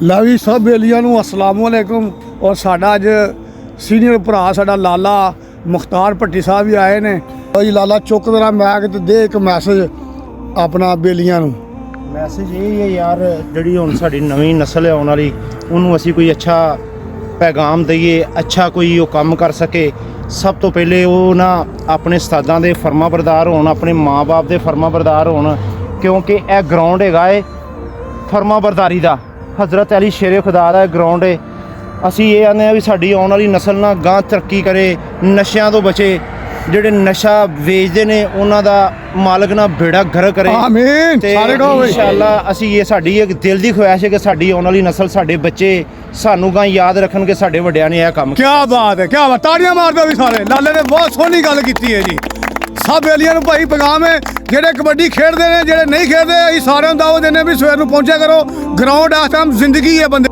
ਲੈ ਵੀ ਸਭ ਬੇਲੀਆਂ ਨੂੰ ਅਸਲਾਮ ਵਾਲੇਕੁਮ। ਔਰ ਸਾਡਾ ਅੱਜ ਸੀਨੀਅਰ ਭਰਾ ਸਾਡਾ ਲਾਲਾ ਮੁਖਤਾਰ ਭੱਟੀ ਸਾਹਿਬ ਵੀ ਆਏ ਨੇ। ਜੀ ਲਾਲਾ ਚੁੱਕ ਦੇਣਾ ਮੈਕ ਤੇ ਦੇ ਇੱਕ ਮੈਸੇਜ ਆਪਣਾ ਬੇਲੀਆਂ ਨੂੰ। ਮੈਸੇਜ ਇਹ ਹੈ ਯਾਰ, ਜਿਹੜੀ ਹੁਣ ਸਾਡੀ ਨਵੀਂ ਨਸਲ ਹੈ ਆਉਣ ਵਾਲੀ, ਉਹਨੂੰ ਅਸੀਂ ਕੋਈ ਅੱਛਾ ਪੈਗਾਮ ਦਈਏ, ਅੱਛਾ ਕੋਈ ਉਹ ਕੰਮ ਕਰ ਸਕੇ। ਸਭ ਤੋਂ ਪਹਿਲੇ ਉਹ ਨਾ ਆਪਣੇ ਉਸਤਾਦਾਂ ਦੇ ਫਰਮਾਬਰਦਾਰ ਹੋਣ, ਆਪਣੇ ਮਾਂ-ਬਾਪ ਦੇ ਫਰਮਾਬਰਦਾਰ ਹੋਣ, ਕਿਉਂਕਿ ਇਹ ਗਰਾਊਂਡ ਹੈਗਾ ਏ ਫਰਮਾਬਰਦਾਰੀ ਦਾ। ਹਜ਼ਰਤ ਅਲੀ ਸ਼ੇਰੇ ਖੁਦਾ ਦਾ ਗਰਾਊਂਡ ਏ। ਅਸੀਂ ਇਹ ਆਨੇ ਆ ਵੀ ਸਾਡੀ ਆਉਣ ਵਾਲੀ ਨਸਲ ਨਾ ਗਾਂ ਤਰੱਕੀ ਕਰੇ, ਨਸ਼ਿਆਂ ਤੋਂ ਬਚੇ। ਜਿਹੜੇ ਨਸ਼ਾ ਵੇਚਦੇ ਨੇ ਉਹਨਾਂ ਦਾ ਮਾਲਕ ਨਾ ਬੇੜਾ ਗਰਕ ਕਰੇ। ਆਮੀਨ। ਤੇ ਸਾਰੇ ਕਹੋ ਇਨਸ਼ਾਅੱਲਾ ਅਸੀਂ ਇਹ ਸਾਡੀ ਇੱਕ ਦਿਲ ਦੀ ਖੁਆਇਸ਼ ਹੈ ਕਿ ਸਾਡੀ ਆਉਣ ਵਾਲੀ ਨਸਲ, ਸਾਡੇ ਬੱਚੇ ਸਾਨੂੰ ਗਾਂ ਯਾਦ ਰੱਖਣਗੇ ਸਾਡੇ ਵੱਡਿਆਂ ਨੇ ਇਹ ਕੰਮ ਕੀ ਬਾਤ ਹੈ, ਕੀ ਬਾਤ। ਤਾੜੀਆਂ ਮਾਰ ਦਿਓ ਵੀ ਸਾਰੇ। ਲਾਲੇ ਨੇ ਬਹੁਤ ਸੋਹਣੀ ਗੱਲ ਕੀਤੀ ਹੈ ਜੀ। ਸਭ ਬੇਲੀਆਂ ਨੂੰ ਭਾਈ ਪੈਗਾਮ ਹੈ, ਜਿਹੜੇ ਕਬੱਡੀ ਖੇਡਦੇ ਨੇ, ਜਿਹੜੇ ਨਹੀਂ ਖੇਡਦੇ, ਅਸੀਂ ਸਾਰਿਆਂ ਨੂੰ ਦਾਅਵਤ ਦਿੰਦੇ ਵੀ ਸਵੇਰ ਨੂੰ ਪਹੁੰਚਿਆ ਕਰੋ। ਗਰਾਊਂਡ ਇਸ ਟਾਈਮ ਜ਼ਿੰਦਗੀ ਹੈ ਬੰਦੇ